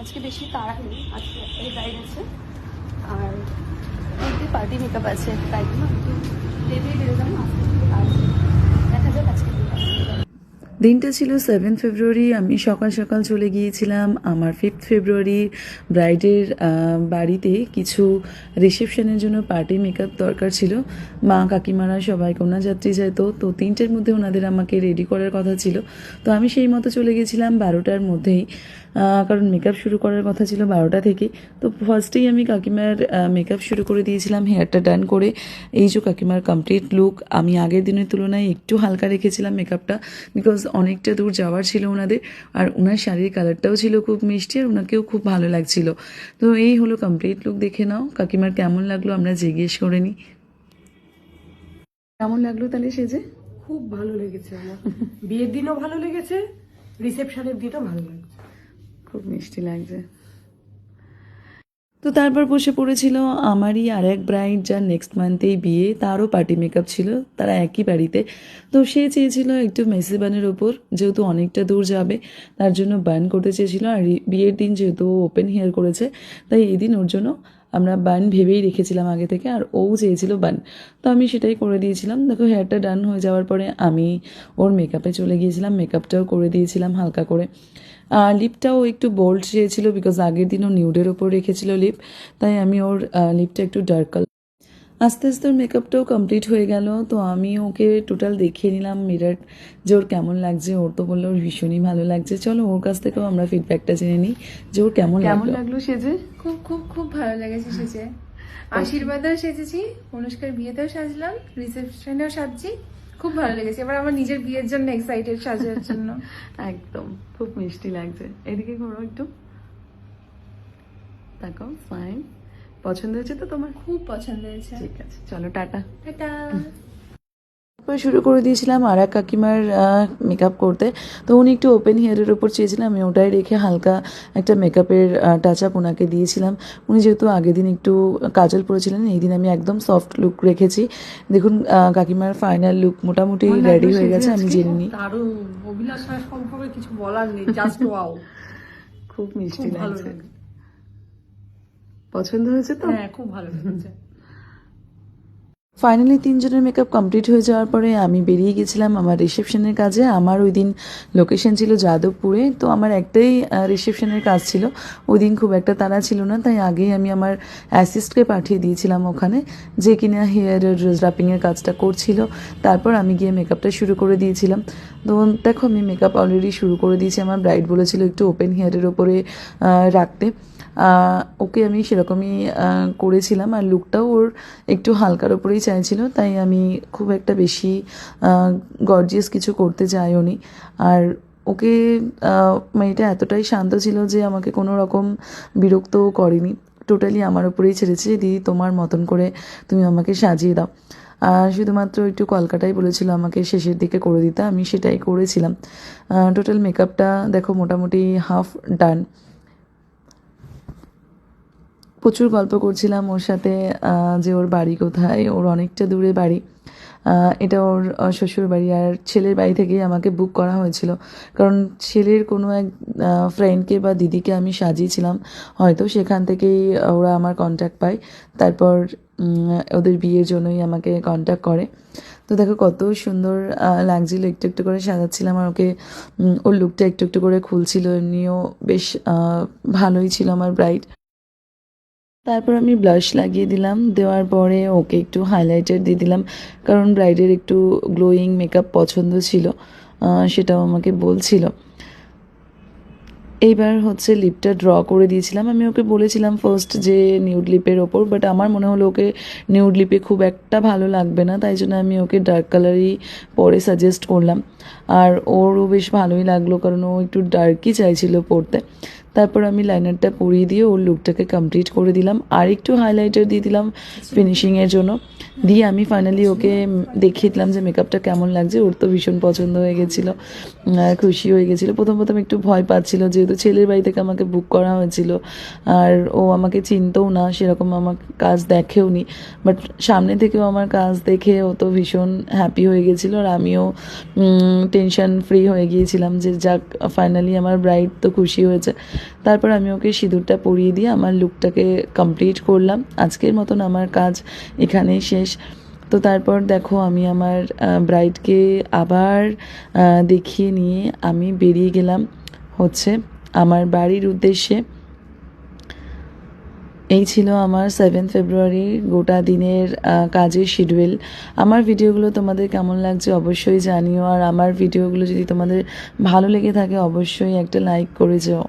আজকে বেশি তাড়া নেই, আজকে এই ব্রাইড আছে আর একটু পার্টি মেকআপ আছে, তাই জন্য একটু লেটেই বেরোলাম। আজকে দেখা যাক আজকে। দিনটা ছিল 7 ফেব্রুয়ারি। আমি সকাল সকাল চলে গিয়েছিলাম আমার 5 ফেব্রুয়ারি ব্রাইডের বাড়িতে। কিছু রিসেপশনের জন্য পার্টি মেকআপ দরকার ছিল। মা কাকিমারা সবাই কন্যাযাত্রী যেত, তো 3টের মধ্যে ওনাদের আমাকে রেডি করার কথা ছিল। তো আমি সেই মতো চলে গেছিলাম 12টার মধ্যেই, কারণ মেকআপ শুরু করার কথা ছিল 12টা থেকে। তো ফার্স্টেই আমি কাকিমার মেকআপ শুরু করে দিয়েছিলাম, হেয়ারটা ডান করে। এই যে কাকিমার কমপ্লিট লুক। আমি আগের দিনের তুলনায় একটু হালকা রেখেছিলাম মেকআপটা, বিকজ অনেকটা দূর যাওয়ার ছিল ওনাদের। আর ওনার শাড়ির কালারটাও ছিল খুব মিষ্টি, আর ওনাকেও খুব ভালো লাগছিল। তো এই হলো কমপ্লিট লুক। দেখে নাও কাকিমার কেমন লাগলো, আমরা জিজ্ঞেস করে নিই। কেমন লাগলো তাহলে সেজে? খুব ভালো লেগেছে আমার। বিয়ের দিনও ভালো লেগেছে, রিসেপশনের দিনও ভালো লাগছে। খুব মিষ্টি লাগছে। তো তারপর বসে পড়েছিল আমারই আর এক ব্রাইড, যার নেক্সট মান্থেই বিয়ে, তারও পার্টি মেকআপ ছিল, তারা একই বাড়িতে। তো সে চেয়েছিল একটু মেসি বানের ওপর, যেহেতু অনেকটা দূর যাবে তার জন্য বান করতে চেয়েছিল। আর বিয়ের দিন যেহেতু ওপেন হেয়ার করেছে, তাই এই দিন ওর জন্য আমরা বান ভেবেই রেখেছিলাম আগে থেকে, আর ও চেয়েছিল বান। তো আমি সেটাই করে দিয়েছিলাম। দেখো হেয়ারটা ডান হয়ে যাওয়ার পরে আমি ওর মেকআপে চলে গিয়েছিলাম, মেকআপটাও করে দিয়েছিলাম হালকা করে। লিপটাও একটু বোল্ড চেয়েছিল, বিকজ আগের দিনও নিউডের ওপর রেখেছিল লিপ, তাই আমি ওর লিপটা একটু ডার্ক কালার। আস্তে আস্তে ওর মেকআপটাও কমপ্লিট হয়ে গেল। তো আমি ওকে টোটাল দেখিয়ে নিলাম মিরার, যে ওর কেমন লাগছে। ওর তো বললো ওর ভীষণই ভালো লাগছে। চলো ওর কাছ থেকেও আমরা ফিডব্যাকটা জেনে নিই যে ওর কেমন লাগলো সেজে। খুব খুব খুব ভালো লেগেছে সেজে। আশীর্বাদেও সেজেছি, অনুষ্কার বিয়েতেও সাজলাম, রিসেপশনেও সাজছি। খুব ভালো লেগেছে। এবার আমার নিজের বিয়ের জন্য এক্সাইটেড সাজার জন্য। একদম খুব মিষ্টি লাগছে। এদিকে ঘোরো একটু, তাকাও, ফাইন। পছন্দ হয়েছে তো তোমার? খুব পছন্দ হয়েছে। ঠিক আছে, চলো টাটা। টাটা। তারপরে শুরু করে দিয়েছিলাম আর এক কাকিমার মেকআপ করতে। তো উনি একটু ওপেন হেয়ারের ওপর চেয়েছিলাম, আমি ওটাই রেখে হালকা একটা মেকআপের টাচ আপ ওনাকে দিয়েছিলাম। উনি যেহেতু আগের দিন একটু কাজল পরেছিলেন, এই দিন আমি একদম সফট লুক রেখেছি। দেখুন কাকিমার ফাইনাল লুক মোটামুটি রেডি হয়ে গেছে, আমি জেনে নিই। দারুণ অভিলাষ সম্পর্কে কিছু বলার নেই, জাস্ট ওয়াও। খুব মিষ্টি ভালো লাগছে। লাগে। পছন্দ হয়েছে তো? হ্যাঁ, খুব ভালো লেগেছে। ফাইনালি 3জনের মেকআপ কমপ্লিট হয়ে যাওয়ার পরে আমি বেরিয়ে গেছিলাম আমার রিসেপশনের কাজে। আমার ওই দিন লোকেশন ছিল যাদবপুরে। তো আমার একটাই রিসেপশনের কাজ ছিল, ওই দিন খুব একটা তাড়া ছিল না, তাই আগেই আমি আমার অ্যাসিস্টকে পাঠিয়ে দিয়েছিলাম ওখানে, যে কিনা হেয়ারের ড্রেস ড্রাপিংয়ের কাজটা করছিল। তারপর আমি গিয়ে মেকআপটা শুরু করে দিয়েছিলাম। তো দেখো আমি মেকআপ অলরেডি শুরু করে দিয়েছি। আমার ব্রাইড বলেছিল একটু ওপেন হেয়ারের ওপরে রাখতে, ওকে আমি সেরকমই করেছিলাম। আর লুকটাও ওর একটু হালকার ওপরেই চাইছিল, তাই আমি খুব একটা বেশি গর্জিয়াস কিছু করতে চাইও নি। আর ওকে মেয়েটা এতটাই শান্ত ছিল যে আমাকে কোনো রকম বিরক্তও করেনি, টোটালি আমার ওপরেই ছেড়েছে, দিদি তোমার মতন করে তুমি আমাকে সাজিয়ে দাও। শুধুমাত্র একটু কলকাতাই বলেছিল আমাকে শেষের দিকে করে দিতে, আমি সেটাই করেছিলাম। টোটাল মেকআপটা দেখো মোটামুটি হাফ ডান। প্রচুর গল্প করছিলাম ওর সাথে, যে ওর বাড়ি কোথায়। ওর অনেকটা দূরে বাড়ি, এটা ওর শ্বশুর বাড়ি। আর ছেলের বাড়ি থেকেই আমাকে বুক করা হয়েছিল, কারণ ছেলের কোনো এক ফ্রেন্ডকে বা দিদিকে আমি সাজিয়েছিলাম হয়তো, সেখান থেকেই ওরা আমার কন্ট্যাক্ট পায়। তারপর ওদের বিয়ের জন্যই আমাকে কন্ট্যাক্ট করে। তো দেখো কত সুন্দর লাগছিল, একটু একটু করে সাজাচ্ছিলাম আর ওকে ওর লুকটা একটু একটু করে খুলছিল। এমনিও বেশ ভালোই ছিল আমার ব্রাইড। তারপর আমি ব্লাশ লাগিয়ে দিলাম, দেওয়ার পরে ওকে একটু হাইলাইটার দিয়ে দিলাম, কারণ ব্রাইডের একটু গ্লোয়িং মেকআপ পছন্দ ছিল, সেটাও আমাকে বলছিল। এইবার হচ্ছে লিপটা ড্র করে দিয়েছিলাম। আমি ওকে বলেছিলাম ফার্স্ট যে নিউড লিপের ওপর, বাট আমার মনে হলো ওকে নিউড লিপে খুব একটা ভালো লাগবে না, তাই জন্য আমি ওকে ডার্ক কালারই পরে সাজেস্ট করলাম। আর ওরও বেশ ভালোই লাগলো, কারণ ও একটু ডার্কই চাইছিল পরতে। তারপর আমি লাইনারটা পরিয়ে দিয়ে ওর লুকটাকে কমপ্লিট করে দিলাম, আর একটু হাইলাইটার দিয়ে দিলাম ফিনিশিংয়ের জন্য। দিয়ে আমি ফাইনালি ওকে দেখিয়ে দিলাম যে মেকআপটা কেমন লাগছে। ওর তো ভীষণ পছন্দ হয়ে গেছিলো, খুশি হয়ে গেছিলো। প্রথম প্রথম একটু ভয় পাচ্ছিল, যেহেতু ছেলের বাড়ি থেকে আমাকে বুক করা হয়েছিল, আর ও আমাকে চিনতেও না, সেরকম আমার কাজ দেখেও নি। বাট সামনে থেকেও আমার কাজ দেখে ও তো ভীষণ হ্যাপি হয়ে গেছিলো, আর আমিও টেনশন ফ্রি হয়ে গিয়েছিলাম যে যাক ফাইনালি আমার ব্রাইড তো খুশি হয়েছে। তারপর আমি ওকে সিঁদুরটা পরিয়ে দিয়ে আমার লুকটাকে কমপ্লিট করলাম। আজকের মতন আমার কাজ এখানেই শেষ। তো তারপর দেখো আমি আমার ব্রাইডকে আবার দেখিয়ে নিয়ে আমি বেরিয়ে গেলাম হচ্ছে আমার বাড়ির উদ্দেশ্যে। এই ছিল আমার 7 ফেব্রুয়ারি গোটা দিনের কাজের শিডিউল। আমার ভিডিওগুলো তোমাদের কেমন লাগছে অবশ্যই জানিও, আর আমার ভিডিওগুলো যদি তোমাদের ভালো লেগে থাকে অবশ্যই একটা লাইক করে যেও।